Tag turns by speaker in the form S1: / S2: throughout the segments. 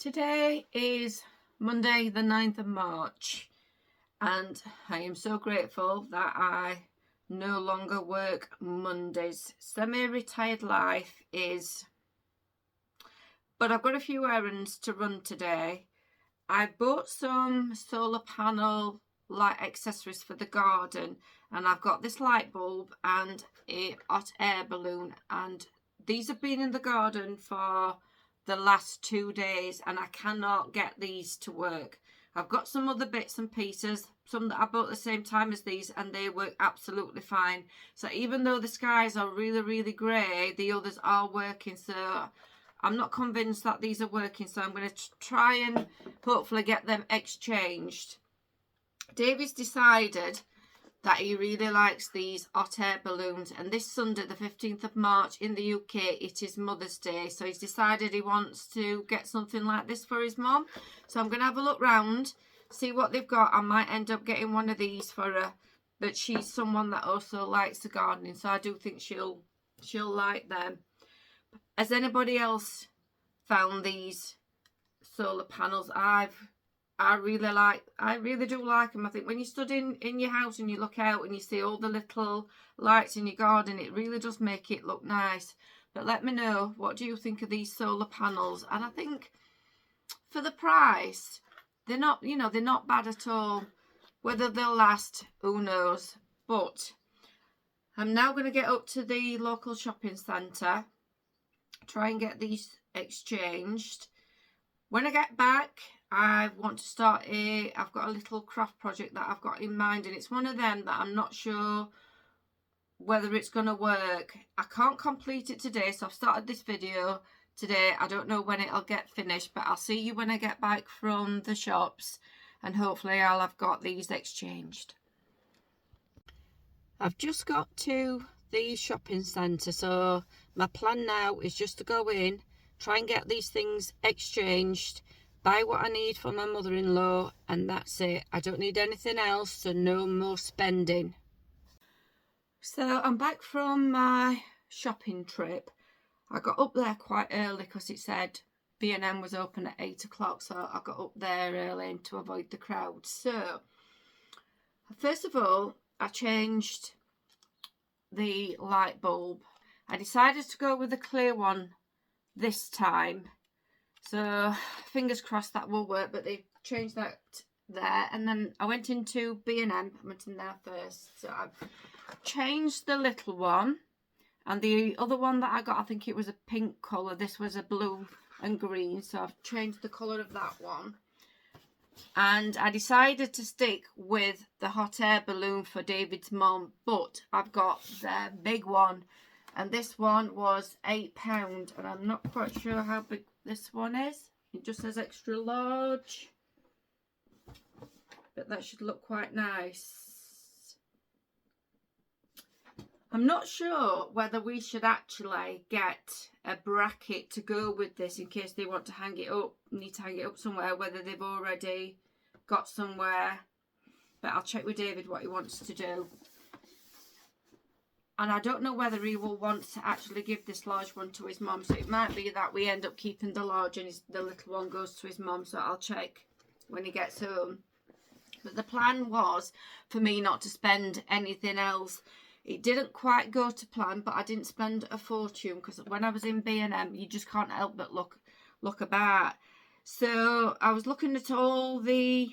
S1: Today is Monday the 9th of March and I am so grateful that I no longer work Mondays. Semi-retired life is, but I've got a few errands to run today. I bought some solar panel light accessories for the garden, and I've got this light bulb and a hot air balloon, and these have been in the garden for the last 2 days and I cannot get these to work. I've got some other bits and pieces, some that I bought at the same time as these, and they work absolutely fine. So even though the skies are really grey, the others are working. So I'm not convinced that these are working, so I'm going to try and hopefully get them exchanged. David's decided that he really likes these hot air balloons, and this Sunday the 15th of March in the UK it is Mother's Day, so he's decided he wants to get something like this for his mum. So I'm going to have a look round, see what they've got. I might end up getting one of these for her, but she's someone that also likes the gardening, so I do think she'll like them. Has anybody else found these solar panels? I really do like them. I think when you stood in your house and you look out and you see all the little lights in your garden, it really does make it look nice. But let me know, what do you think of these solar panels? And I think for the price, they're not, they're not bad at all. Whether they'll last, who knows. But I'm now going to get up to the local shopping centre, try and get these exchanged. When I get back, I want to start I've got a little craft project that I've got in mind, and it's one of them that I'm not sure whether it's going to work. I can't complete it today, so I've started this video today. I don't know when it'll get finished, but I'll see you when I get back from the shops, and hopefully I'll have got these exchanged. I've just got to the shopping centre, so my plan now is just to go in, try and get these things exchanged, buy what I need for my mother-in-law, and that's it. I don't need anything else, so no more spending. So I'm back from my shopping trip. I got up there quite early because it said B&M was open at 8 o'clock, so I got up there early to avoid the crowd. So first of all, I changed the light bulb. I decided to go with the clear one this time, so fingers crossed that will work, but they changed that there. And then I went into B&M, I went in there first, so I've changed the little one, and the other one that I got, I think it was a pink colour, this was a blue and green, so I've changed the colour of that one. And I decided to stick with the hot air balloon for David's mum, but I've got the big one, and this one was £8, and I'm not quite sure how big this one is. It just says extra large, but that should look quite nice. I'm not sure whether we should actually get a bracket to go with this in case they want to hang it up, need to hang it up somewhere, whether they've already got somewhere, but I'll check with David what he wants to do. And I don't know whether he will want to actually give this large one to his mum, so it might be that we end up keeping the large and the little one goes to his mum, so I'll check when he gets home. But the plan was for me not to spend anything else. It didn't quite go to plan, but I didn't spend a fortune, because when I was in B&M you just can't help but look about. So I was looking at all these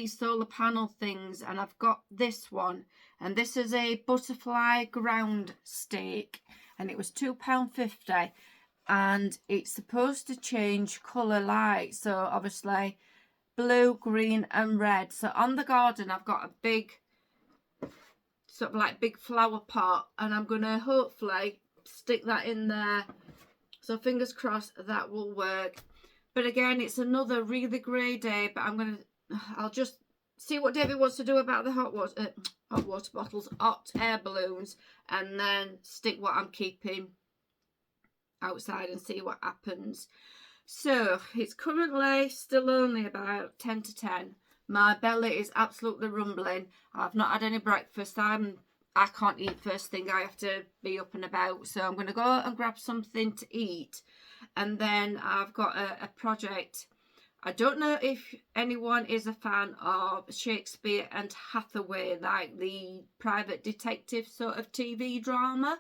S1: solar panel things, and I've got this one, and this is a butterfly ground stake, and it was £2.50, and it's supposed to change colour light, so obviously blue, green and red. So on the garden I've got a big sort of like big flower pot, and I'm gonna hopefully stick that in there, so fingers crossed that will work. But again, it's another really grey day, but I'll just see what David wants to do about the hot water bottles, hot air balloons, and then stick what I'm keeping outside and see what happens. So it's currently still only about 10 to 10. My belly is absolutely rumbling. I've not had any breakfast. I can't eat first thing. I have to be up and about. So I'm going to go and grab something to eat. And then I've got a project. I don't know if anyone is a fan of Shakespeare and Hathaway, like the private detective sort of TV drama.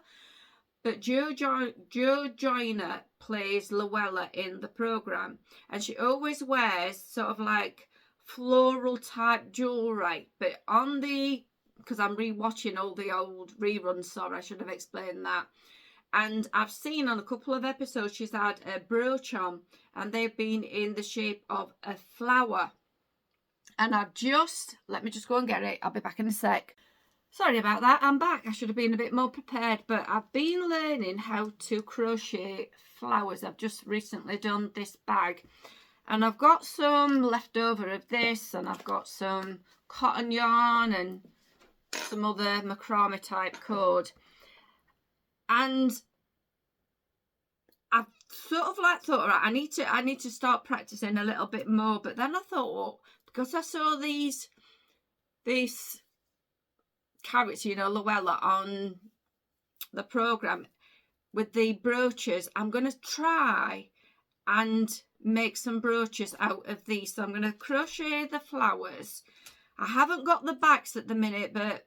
S1: But Jo Joyner plays Luella in the programme, and she always wears sort of like floral type jewellery. But on the, because I'm rewatching all the old reruns, sorry, I should have explained that. And I've seen on a couple of episodes she's had a brooch on, and they've been in the shape of a flower. And I've just, let me just go and get it. I'll be back in a sec. Sorry about that, I'm back. I should have been a bit more prepared, but I've been learning how to crochet flowers. I've just recently done this bag, and I've got some left over of this, and I've got some cotton yarn and some other macrame type cord. And I've sort of like thought, right, I need to start practicing a little bit more. But then I thought, well, because I saw these character, you know, Luella, on the programme with the brooches, I'm going to try and make some brooches out of these. So I'm going to crochet the flowers. I haven't got the backs at the minute, but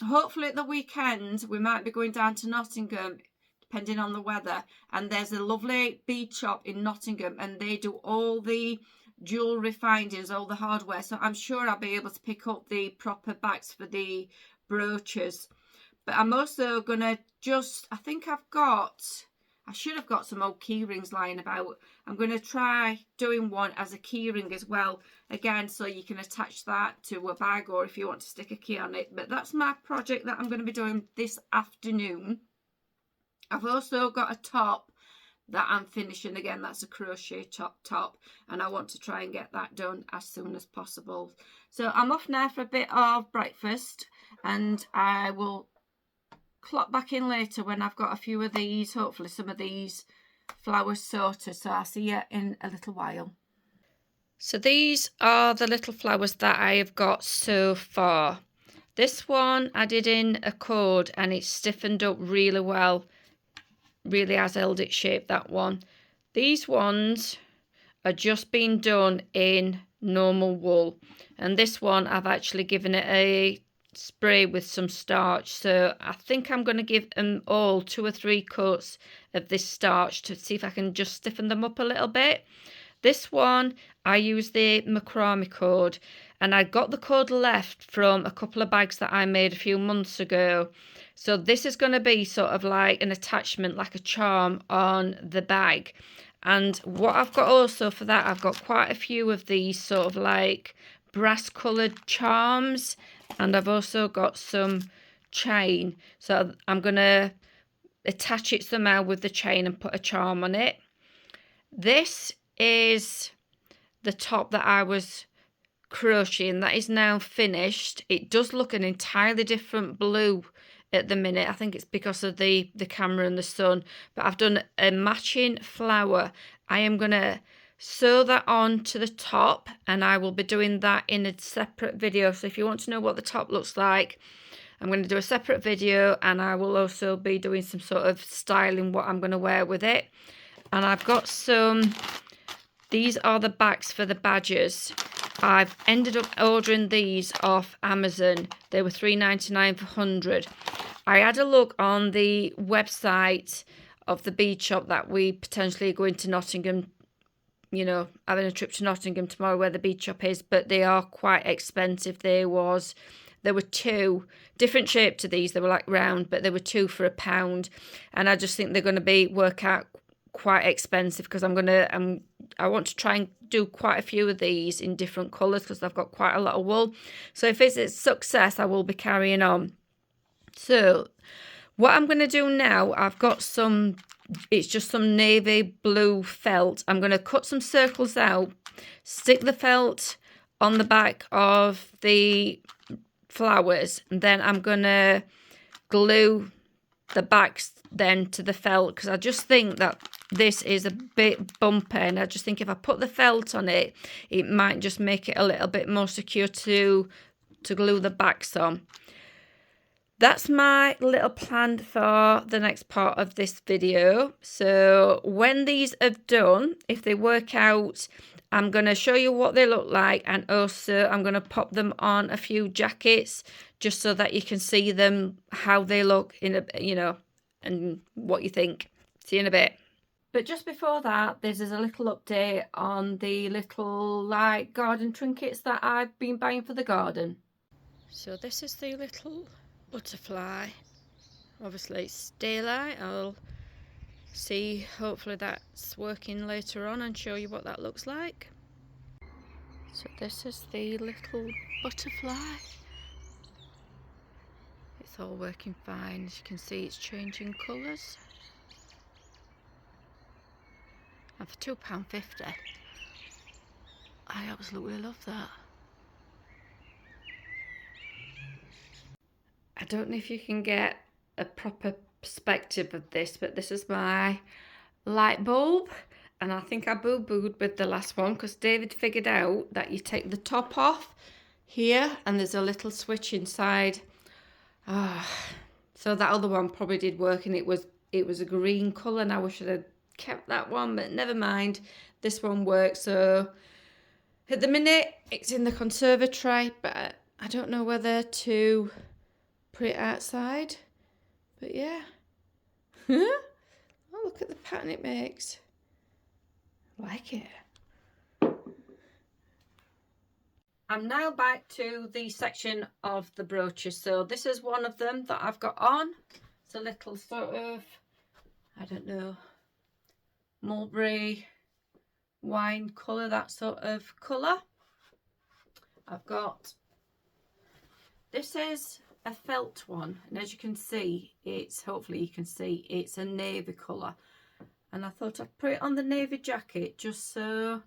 S1: hopefully at the weekend we might be going down to Nottingham, depending on the weather. And there's a lovely bead shop in Nottingham, and they do all the jewellery findings, all the hardware. So I'm sure I'll be able to pick up the proper backs for the brooches. But I'm also gonna just, I think I should have got some old key rings lying about. I'm gonna try doing one as a key ring as well, again, so you can attach that to a bag, or if you want to stick a key on it. But that's my project that I'm going to be doing this afternoon. I've also got a top that I'm finishing, again, that's a crochet top, and I want to try and get that done as soon as possible. So I'm off now for a bit of breakfast, and I will clock back in later when I've got a few of these, hopefully some of these flowers sorted. So I'll see you in a little while. So these are the little flowers that I have got so far. This one I did in a cord, and it's stiffened up really well. Really has held its shape, that one. These ones are just being done in normal wool, and this one I've actually given it a spray with some starch. So I think I'm going to give them all 2 or 3 coats of this starch to see if I can just stiffen them up a little bit. This one I used the macrame cord, and I got the cord left from a couple of bags that I made a few months ago. So this is going to be sort of like an attachment, like a charm on the bag. And what I've got also for that, I've got quite a few of these sort of like brass coloured charms, and I've also got some chain. So I'm going to attach it somehow with the chain and put a charm on it. This is the top that I was crocheting. That is now finished. It does look an entirely different blue at the minute. I think it's because of the camera and the sun, but I've done a matching flower. I am going to sew that on to the top, and I will be doing that in a separate video. So if you want to know what the top looks like, I'm going to do a separate video, and I will also be doing some sort of styling what I'm going to wear with it. And I've got some, these are the backs for the badges. I've ended up ordering these off Amazon. They were $3.99 for 100. I had a look on the website of the bead shop that we potentially are going to Nottingham, you know, having a trip to Nottingham tomorrow where the bead shop is, but they are quite expensive. There were 2 different shape to these. They were like round, but there were 2 for £1. And I just think they're going to work out quite expensive, because I want to try and do quite a few of these in different colours, because I've got quite a lot of wool. So if it's a success, I will be carrying on. So what I'm going to do now, I've got some, it's just some navy blue felt. I'm going to cut some circles out, stick the felt on the back of the flowers, and then I'm going to glue the backs then to the felt, because I just think that this is a bit bumpy, and I just think if I put the felt on it, it might just make it a little bit more secure to glue the backs on. that's my little plan for the next part of this video. So when these are done, if they work out, I'm going to show you what they look like, and also I'm going to pop them on a few jackets just so that you can see them, how they look in a, you know, and what you think. See you in a bit. But just before that, this is a little update on the little like garden trinkets that I've been buying for the garden. So this is the little butterfly. Obviously it's daylight. I'll see, hopefully that's working later on and show you what that looks like. So this is the little butterfly. It's all working fine. As you can see, it's changing colours. And for £2.50, I absolutely love that. I don't know if you can get a proper perspective of this, but this is my light bulb, and I think I boo-booed with the last one because David figured out that you take the top off here and there's a little switch inside. So that other one probably did work, and it was a green colour, and I wish I'd have kept that one, but never mind, this one works. So at the minute it's in the conservatory, but I don't know whether to put it outside, but yeah. Oh, look at the pattern it makes. I like it. I'm now back to the section of the brooches. So this is one of them that I've got on. It's a little sort of, I don't know, mulberry wine colour, that sort of colour. I've got, this is a felt one, and as you can see, it's, hopefully you can see, it's a navy colour, and I thought I'd put it on the navy jacket just so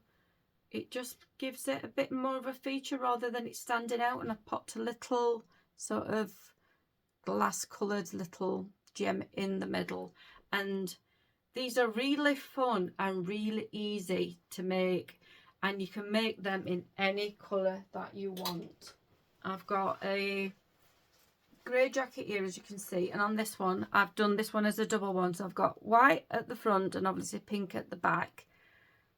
S1: it just gives it a bit more of a feature rather than it standing out. And I popped a little sort of glass coloured little gem in the middle, and these are really fun and really easy to make, and you can make them in any colour that you want. I've got a grey jacket here, as you can see, and on this one I've done this one as a double one. So I've got white at the front and obviously pink at the back,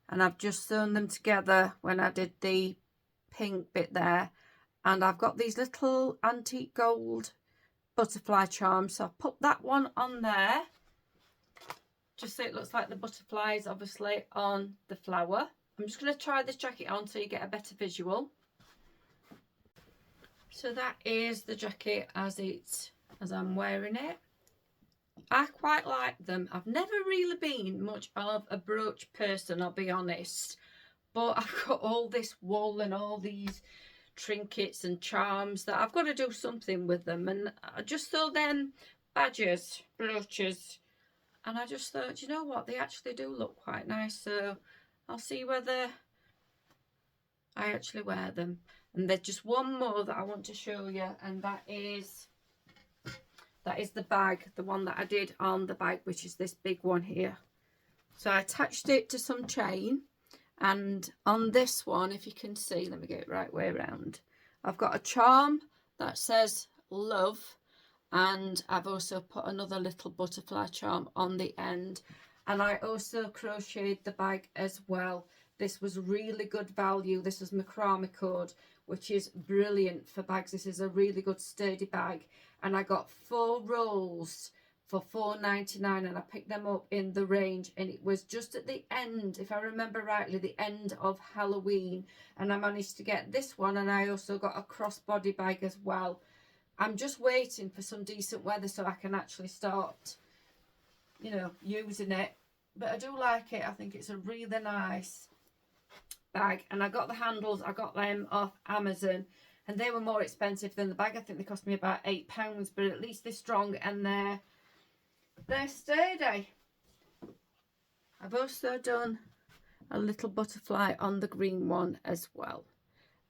S1: and I've just sewn them together when I did the pink bit there. And I've got these little antique gold butterfly charms, so I put that one on there just so it looks like the butterflies obviously on the flower. I'm just going to try this jacket on so you get a better visual. So that is the jacket as I'm wearing it. I quite like them. I've never really been much of a brooch person, I'll be honest, but I've got all this wool and all these trinkets and charms that I've got to do something with them, and I just saw them badges, brooches, and I just thought, you know what, they actually do look quite nice, so I'll see whether I actually wear them. And there's just one more that I want to show you, and that is the bag, the one that I did on the bag, which is this big one here. So I attached it to some chain, and on this one, if you can see, let me get it right way around, I've got a charm that says love, and I've also put another little butterfly charm on the end, and I also crocheted the bag as well. This was really good value. This is macrame cord, which is brilliant for bags. This is a really good sturdy bag, and I got 4 rolls for £4.99, and I picked them up in the range, and it was just at the end, if I remember rightly, the end of Halloween, and I managed to get this one, and I also got a crossbody bag as well. I'm just waiting for some decent weather so I can actually start, you know, using it, but I do like it. I think it's a really nice bag, and I got the handles, I got them off Amazon, and they were more expensive than the bag. I think they cost me about £8, but at least they're strong and they're sturdy. I've also done a little butterfly on the green one as well,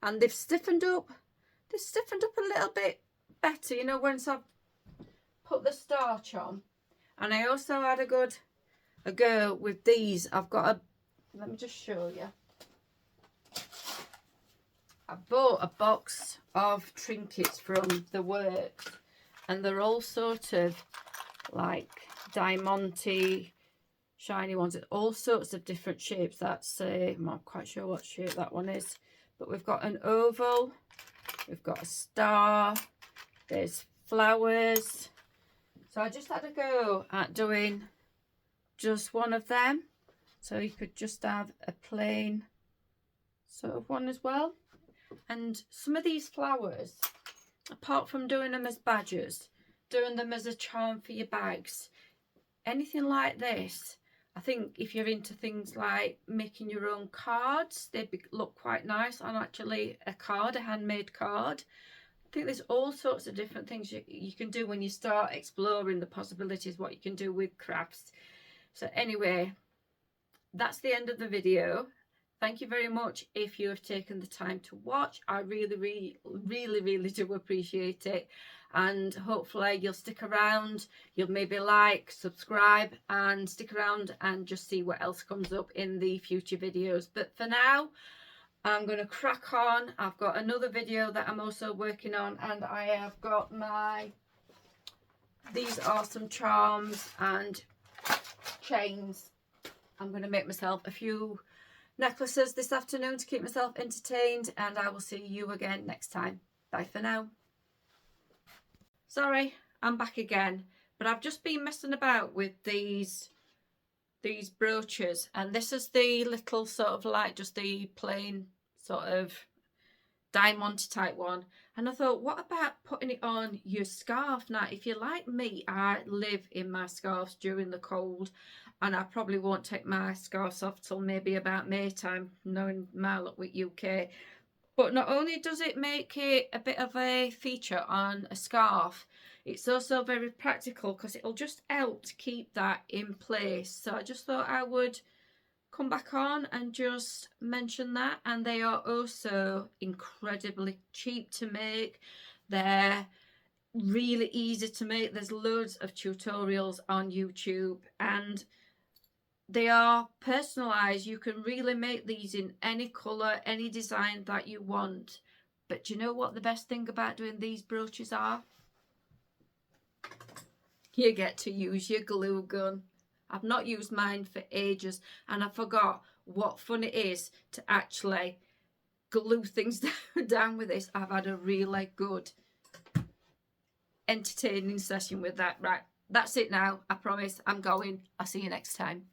S1: and they've stiffened up a little bit better, you know, once I've put the starch on. And I also had a go with these. I've got let me just show you. I bought a box of trinkets from the works, and they're all sort of like diamondy, shiny ones, all sorts of different shapes. That's I'm not quite sure what shape that one is, but we've got an oval, we've got a star, there's flowers. So I just had a go at doing just one of them, so you could just have a plain sort of one as well. And some of these flowers, apart from doing them as badges, doing them as a charm for your bags, anything like this, I think if you're into things like making your own cards, they'd look quite nice on actually a card, a handmade card. I think there's all sorts of different things you can do when you start exploring the possibilities, what you can do with crafts. So anyway, that's the end of the video. Thank you very much if you have taken the time to watch. I really do appreciate it. And hopefully you'll stick around. You'll maybe like, subscribe, and stick around and just see what else comes up in the future videos. But for now, I'm going to crack on. I've got another video that I'm also working on, and I have got these are some charms and chains. I'm going to make myself a few necklaces this afternoon to keep myself entertained, and I will see you again next time. Bye for now. Sorry, I'm back again, but I've just been messing about with these brooches, and this is the little sort of like just the plain sort of diamond type one, and I thought, what about putting it on your scarf? Now if you're like me, I live in my scarves during the cold, and I probably won't take my scarves off till maybe about May time, knowing my luck with UK. But not only does it make it a bit of a feature on a scarf, it's also very practical because it'll just help to keep that in place. So I just thought I would come back on and just mention that. And they are also incredibly cheap to make. They're really easy to make. There's loads of tutorials on YouTube, and they are personalized. You can really make these in any color, any design that you want. But do you know what the best thing about doing these brooches are? You get to use your glue gun. I've not used mine for ages, and I forgot what fun it is to actually glue things down with this. I've had a really good entertaining session with that. Right, that's it now. I promise I'm going. I'll see you next time.